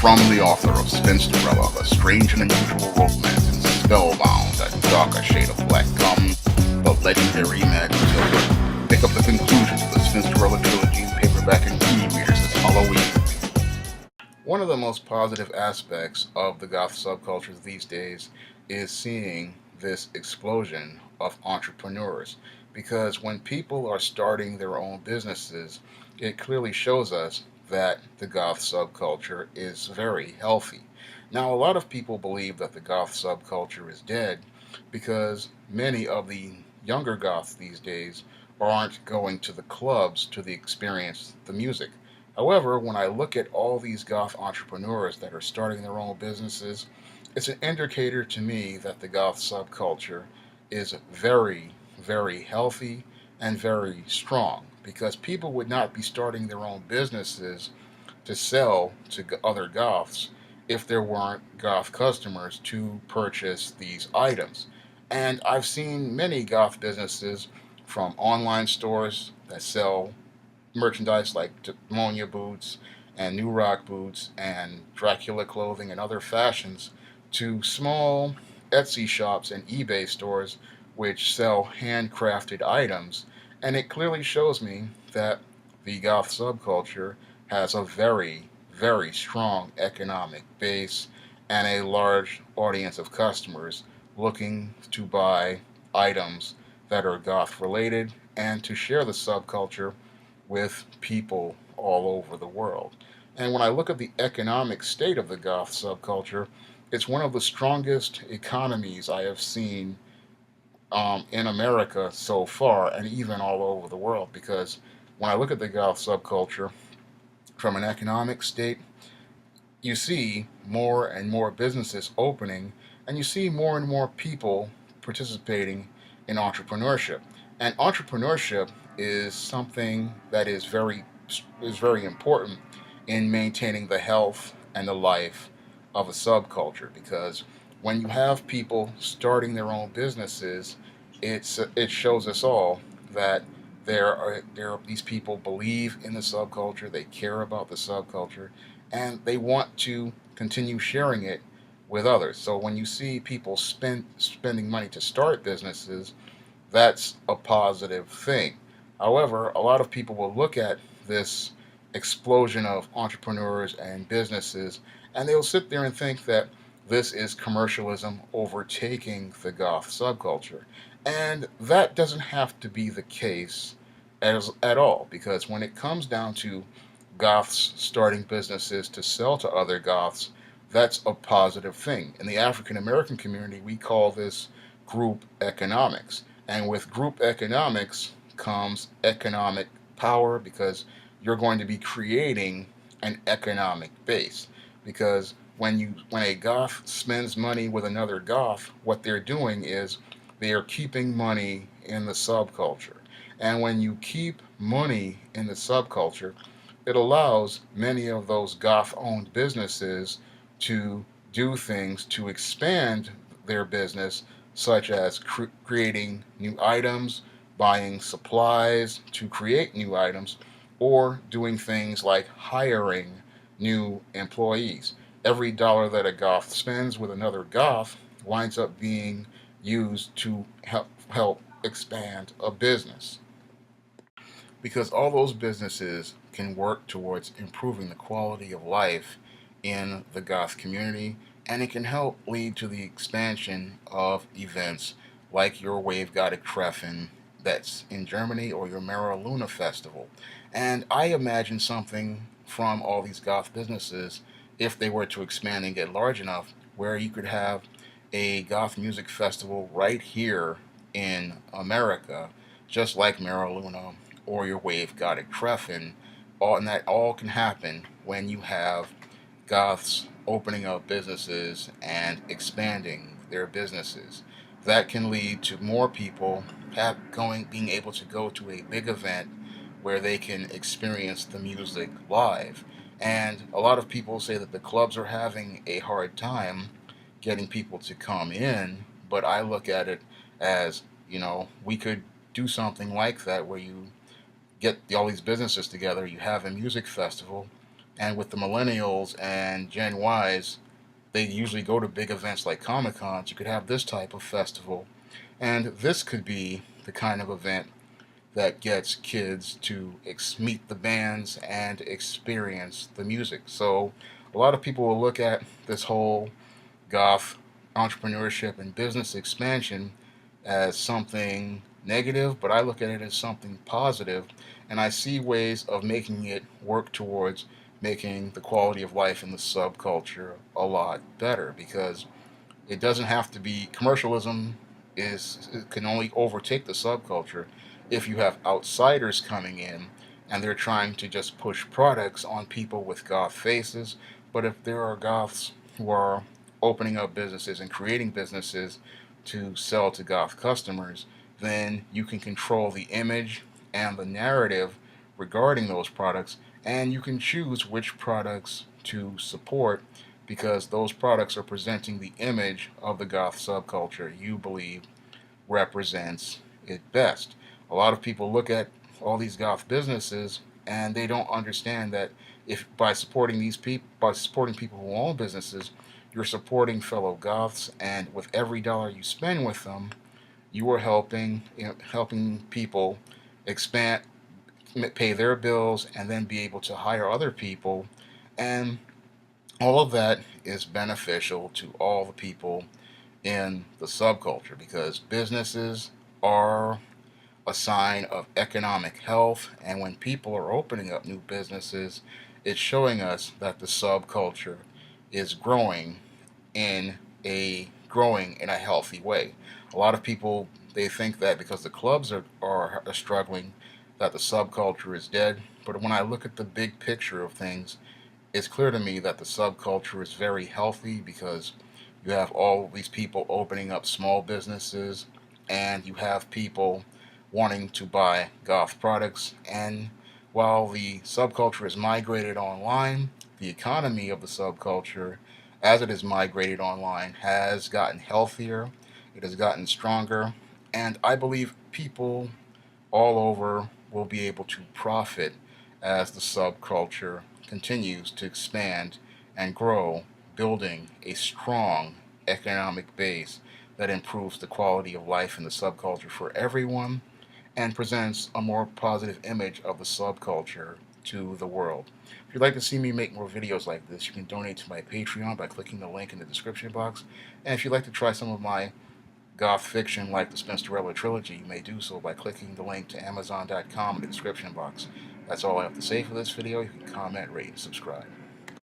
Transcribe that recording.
From the author of Spinsterella, The Strange and Unusual Romance, and Spellbound, A Darker Shade of Black, comes the legendary Magic Joker. Pick up the conclusions of the Spinsterella trilogy in paperback and e-readers this Halloween. One of the most positive aspects of the goth subculture these days is seeing this explosion of entrepreneurs. Because when people are starting their own businesses, it clearly shows us that the goth subculture is very healthy. Now, a lot of people believe that the goth subculture is dead because many of the younger goths these days aren't going to the clubs to experience the music. However, when I look at all these goth entrepreneurs that are starting their own businesses, it's an indicator to me that the goth subculture is very, very healthy and very strong because people would not be starting their own businesses to sell to other goths if there weren't goth customers to purchase these items. And I've seen many goth businesses from online stores that sell merchandise like Demonia boots and New Rock boots and Dracula clothing and other fashions to small Etsy shops and eBay stores which sell handcrafted items. And it clearly shows me that the goth subculture has a very, very strong economic base and a large audience of customers looking to buy items that are goth related and to share the subculture with people all over the world. And when I look at the economic state of the goth subculture, it's one of the strongest economies I have seen in America so far, and even all over the world. Because when I look at the goth subculture from an economic state, you see more and more businesses opening, and you see more and more people participating in entrepreneurship. And entrepreneurship is something that is very important in maintaining the health and the life of a subculture because when you have people starting their own businesses, it shows us all that there are these people believe in the subculture, they care about the subculture, and they want to continue sharing it with others. So when you see people spending money to start businesses, that's a positive thing. However, a lot of people will look at this explosion of entrepreneurs and businesses and they'll sit there and think that this is commercialism overtaking the goth subculture. And that doesn't have to be the case at all, because when it comes down to goths starting businesses to sell to other goths, that's a positive thing. In the African American community, we call this group economics. And with group economics comes economic power because you're going to be creating an economic base. Because when a goth spends money with another goth, what they're doing is they are keeping money in the subculture. And when you keep money in the subculture, it allows many of those goth owned businesses to do things to expand their business, such as creating new items, buying supplies to create new items, or doing things like hiring new employees. Every dollar that a goth spends with another goth winds up being used to help expand a business because all those businesses can work towards improving the quality of life in the goth community, and it can help lead to the expansion of events like your Wave Gothic Treffen that's in Germany or your Mara Luna Festival. And I imagine something from all these goth businesses, if they were to expand and get large enough, where you could have a goth music festival right here in America, just like Mara Luna or your Wave Gothic Treffen, and that all can happen when you have goths opening up businesses and expanding their businesses. That can lead to more people being able to go to a big event where they can experience the music live. And a lot of people say that the clubs are having a hard time getting people to come in, but I look at it as, we could do something like that where you get all these businesses together, you have a music festival, And with the millennials and Gen Ys, they usually go to big events like Comic Cons. You could have this type of festival. And this could be the kind of event that gets kids to meet the bands and experience the music. So a lot of people will look at this whole goth entrepreneurship and business expansion as something negative, but I look at it as something positive, and I see ways of making it work towards making the quality of life in the subculture a lot better, because it doesn't have to be commercialism. It can only overtake the subculture if you have outsiders coming in and they're trying to just push products on people with goth faces. But if there are goths who are opening up businesses and creating businesses to sell to goth customers, then you can control the image and the narrative regarding those products, and you can choose which products to support because those products are presenting the image of the goth subculture you believe represents it best. A lot of people look at all these goth businesses and they don't understand that if by supporting people who own businesses, you're supporting fellow goths, and with every dollar you spend with them, you are helping people expand, pay their bills, and then be able to hire other people, and all of that is beneficial to all the people in the subculture because businesses are a sign of economic health, and when people are opening up new businesses, it's showing us that the subculture is in growing in a healthy way. A lot of people, they think that because the clubs are struggling, that the subculture is dead. But when I look at the big picture of things, it's clear to me that the subculture is very healthy because you have all these people opening up small businesses, and you have people wanting to buy goth products. And while the subculture has migrated online, the economy of the subculture, as it has migrated online, has gotten healthier, it has gotten stronger, and I believe people all over will be able to profit as the subculture continues to expand and grow, building a strong economic base that improves the quality of life in the subculture for everyone and presents a more positive image of the subculture to the world. If you'd like to see me make more videos like this, you can donate to my Patreon by clicking the link in the description box. And if you'd like to try some of my goth fiction like the Spinsterella trilogy, you may do so by clicking the link to Amazon.com in the description box. That's all I have to say for this video. You can comment, rate, and subscribe.